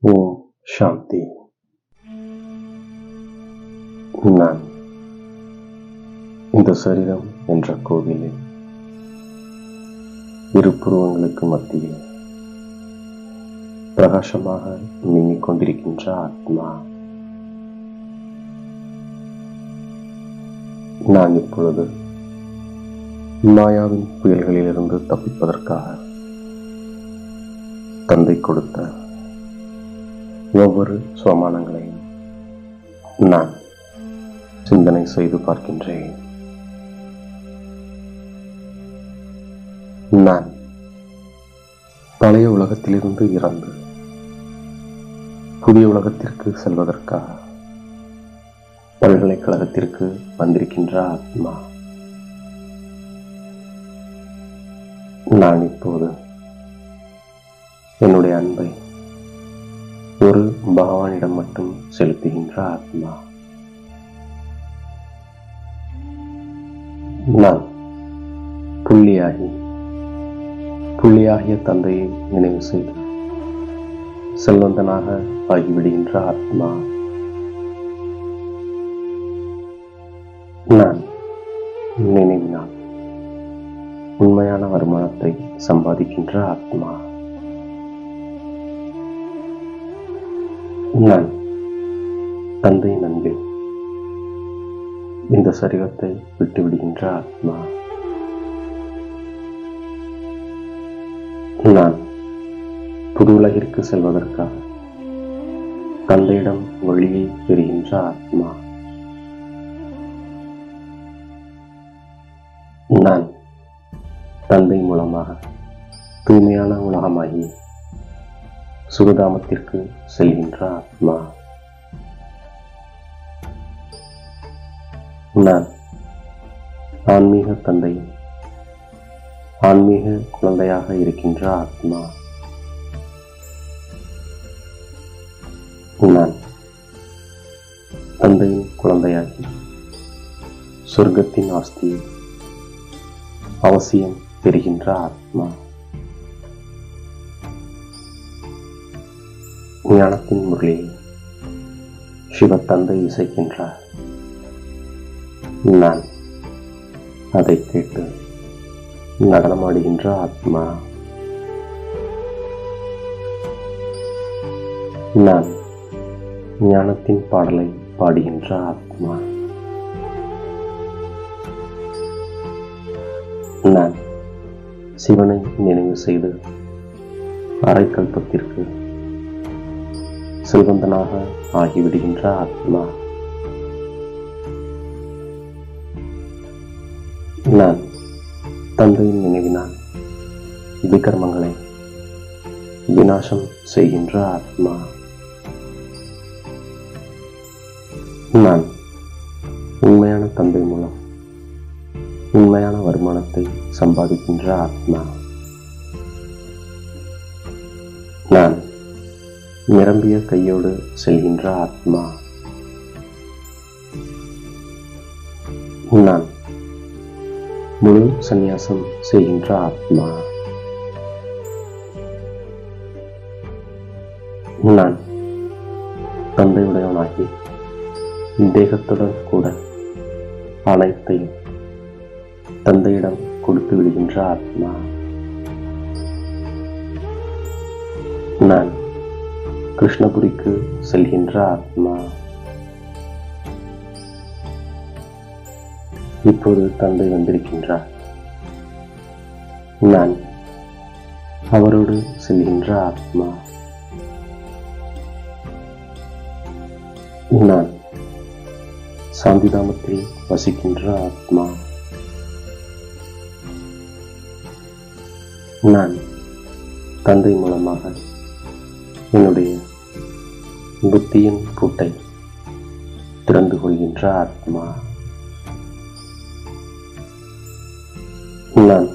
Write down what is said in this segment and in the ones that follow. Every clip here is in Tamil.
ஓம் சாந்தி. நான் இந்த சரீரம் என்ற கோவிலில் இரு புருவங்களுக்கு மத்தியில் பிரகாசமாக மின்னிக் கொண்டிருக்கின்ற ஆத்மா. நான் இப்பொழுது மாயாவின் புயல்களிலிருந்து தப்பிப்பதற்காக தந்தை கொடுத்த ஒவ்வொரு சோமானங்களையும் நான் சிந்தனை செய்து பார்க்கின்றேன். நான் பழைய உலகத்திலிருந்து இறந்து புதிய உலகத்திற்கு செல்வதற்காக பல்கலைக்கழகத்திற்கு வந்திருக்கின்ற ஆத்மா. நான் இப்போது என்னுடைய அன்பை ஒரு பகவானிடம் மட்டும் செலுத்துகின்ற ஆத்மா. நான் புள்ளியாகிய தந்தையை நினைவு செய்து செல்வந்தனாக ஆகிவிடுகின்ற ஆத்மா. நான் நினைவினால் உண்மையான வருமானத்தை சம்பாதிக்கின்ற ஆத்மா. நான் தந்தையின் அன்பில் இந்த சரீரத்தை விட்டுவிடுகின்ற ஆத்மா. நான் புது உலகிற்கு செல்வதற்காக தந்தையிடம் வழியை பெறுகின்ற ஆத்மா. நான் தந்தை மூலமாக தூய்மையான உலகமாகி சுகதாமத்திற்கு செல்கின்ற ஆத்மா. நான் ஆன்மீக தந்தையின் ஆன்மீக குழந்தையாக இருக்கின்ற ஆத்மா. நான் தந்தையின் குழந்தையாகி சொர்க்கத்தின் ஆஸ்தியை அவசியம் பெறுகின்ற ஆத்மா. ஞானத்தின் முறையை சிவத்தந்தை இசைக்கின்றார். நான் அதை கேட்டு நடனமாடுகின்ற ஆத்மா. நான் ஞானத்தின் பாடலை பாடுகின்ற ஆத்மா. நான் சிவனை நினைவு செய்து அரைக்கல்பத்திற்கு செல்வந்தனாக ஆகிவிடுகின்ற ஆத்மா. நான் தந்தையின் நினைவினால் விகர்மங்களை விநாசம் செய்கின்ற ஆத்மா. நான் உண்மையான தந்தை மூலம் உண்மையான வருமானத்தை சம்பாதிக்கின்ற ஆத்மா. நான் நிரம்பிய கையோடு செல்கின்ற ஆத்மா. நான் முழு சந்நியாசம் செய்கின்ற ஆத்மா. நான் தந்தையுடையவனாகி தேகத்துடன் கூட அனைத்தையும் தந்தையிடம் கொடுத்து விடுகின்ற ஆத்மா. நான் கிருஷ்ணபுரிக்கு செல்கின்ற ஆத்மா. இப்போது தந்தை வந்திருக்கின்றார். நான் அவரோடு செல்கின்ற ஆத்மா. நான் சாந்திதாமத்தில் வசிக்கின்ற ஆத்மா. நான் தந்தை மூலமாக என்னுடைய புத்தியின் பூட்டை திறந்து கொள்கின்ற ஆத்மா. நான்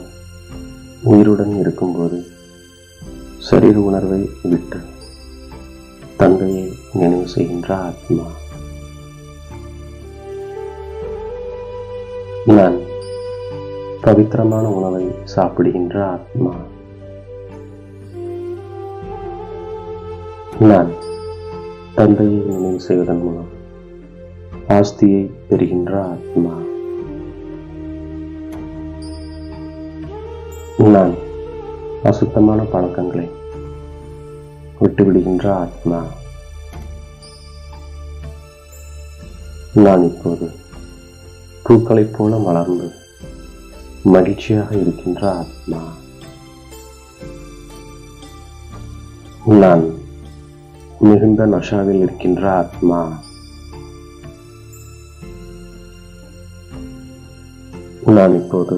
உயிருடன் இருக்கும்போது சரீர உணர்வை விட்டு தந்தையை நினைவு செய்கின்ற ஆத்மா. நான் பவித்திரமான உணவை சாப்பிடுகின்ற ஆத்மா. நான் தந்தையை நினைவு செய்வதன் மூலம் ஆஸ்தியை பெறுகின்ற ஆத்மா. நான் அசுத்தமான பழக்கங்களை விட்டுவிடுகின்ற ஆத்மா. நான் இப்போது பூக்களைப் போல மலர்ந்து மகிழ்ச்சியாக இருக்கின்ற ஆத்மா. நான் மிகுந்த நஷாவில் இருக்கின்ற ஆத்மா. நான் இப்போது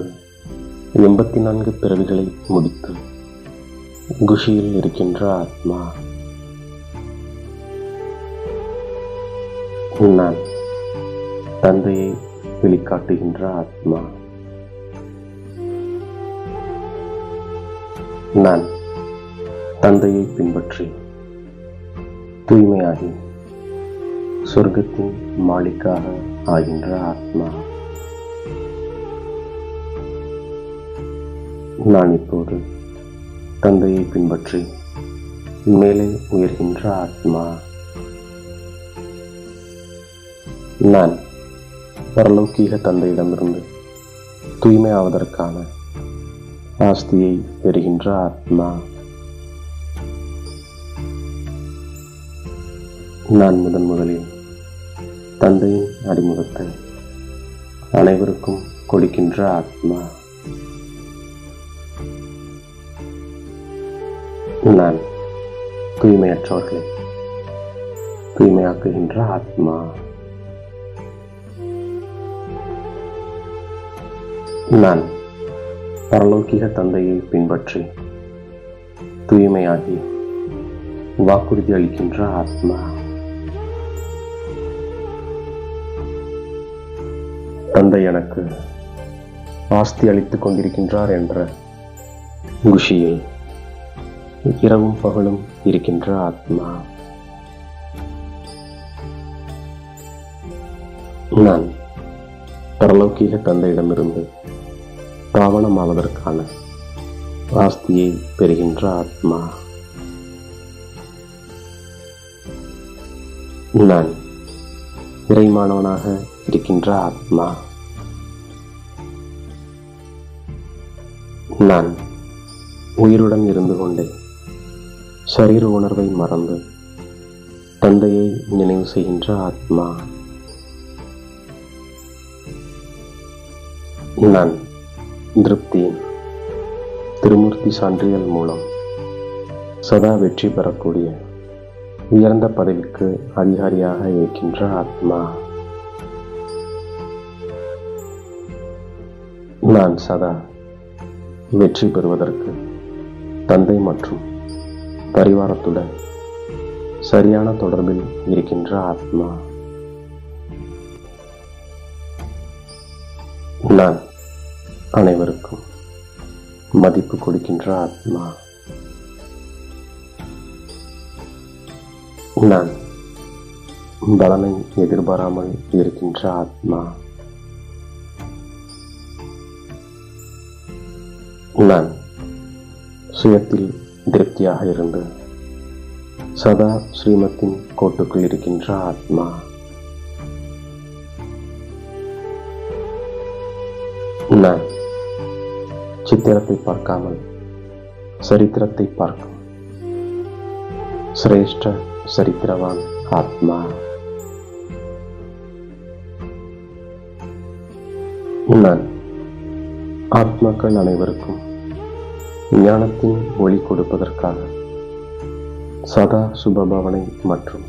84 பிறவிகளை முடித்து குஷியில் இருக்கின்ற ஆத்மா. நான் தந்தையை வெளிக்காட்டுகின்ற ஆத்மா. நான் தந்தையை பின்பற்றி தூய்மையாகி சொர்க்கத்தின் மாளிகாக ஆகின்ற ஆத்மா. நான் இப்போது தந்தையை பின்பற்றி மேலே உயர்கின்ற ஆத்மா. நான் பரலோகீக தந்தையிடமிருந்து தூய்மையாவதற்கான ஆஸ்தியை பெறுகின்ற ஆத்மா. நான் முதலில் தந்தையின் அறிமுகத்தை அனைவருக்கும் கொடுக்கின்ற ஆத்மா. நான் தூய்மையற்றவர்களை தூய்மையாக்குகின்ற ஆத்மா. நான் பரலோகிக தந்தையை பின்பற்றி தூய்மையாகி வாக்குறுதி அளிக்கின்ற ஆத்மா. தந்தை எனக்கு ஆஸ்தி அளித்துக் கொண்டிருக்கின்றார் என்ற குஷியில் இரவும் பகலும் இருக்கின்ற ஆத்மா. நான் பரலோகீக தந்தையிடமிருந்து பாவனமாவதற்கான ஆஸ்தியை பெறுகின்ற ஆத்மா. நான் இறைமானவனாக இருக்கின்ற ஆத்மா. நான் உயிருடன் இருந்து கொண்டே சரீர உணர்வை மறந்து தந்தையை நினைவு செய்கின்ற ஆத்மா. நான் திருப்தியின் திருமூர்த்தி சான்றிதழ் மூலம் சதா வெற்றி பெறக்கூடிய உயர்ந்த பதவிக்கு அதிகாரியாக இருக்கின்ற ஆத்மா. நான் சதா வெற்றி பெறுவதற்கு தந்தை மற்றும் பரிவாரத்துடன் சரியான தொடர்பில் இருக்கின்ற ஆத்மா. நான் அனைவருக்கும் மதிப்பு கொடுக்கின்ற ஆத்மா. நான் பலனை எதிர்பாராமல் இருக்கின்ற ஆத்மா. நான் சுயத்தில் திருப்தியாக இருந்து சதா ஸ்ரீமத்தின் கோட்டுக்குள் இருக்கின்ற ஆத்மா. நான் சித்திரத்தை பார்க்காமல் சரித்திரத்தை பார்க்கும் சிரேஷ்ட சரித்திரவான் ஆத்மா. நான் ஆத்மாக்கள் அனைவருக்கும் ஞானத்தின் ஒளி கொடுப்பதற்காக சதா சுப பாவனை மற்றும்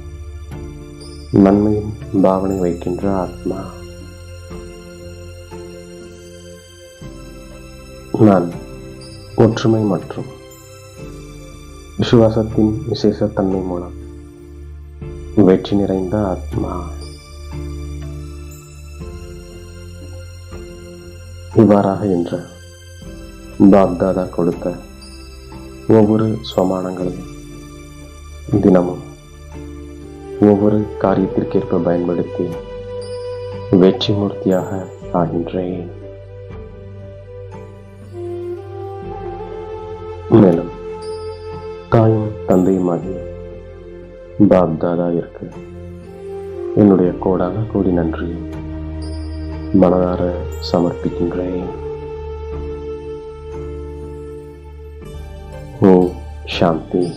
நன்மையின் பாவனை வைக்கின்ற ஆத்மா. நான் ஒற்றுமை மற்றும் விசுவாசத்தின் விசேஷத்தன்மை மூலம் வெற்றி நிறைந்த ஆத்மா. இவ்வாறாக என்ற பாப்தாதா கொடுத்த ஒவ்வொரு ஸ்வமானங்களையும் தினமும் ஒவ்வொரு காரியத்திற்கேற்ப பயன்படுத்தி வெற்றி மூர்த்தியாக ஆகின்றேன். மேலும் தாயும் தந்தையுமாகிய பாப்தாதாவிற்கு என்னுடைய கோடான கோடி நன்றி மனதார சமர்ப்பிக்கின்றேன். ஓம் சாந்தி.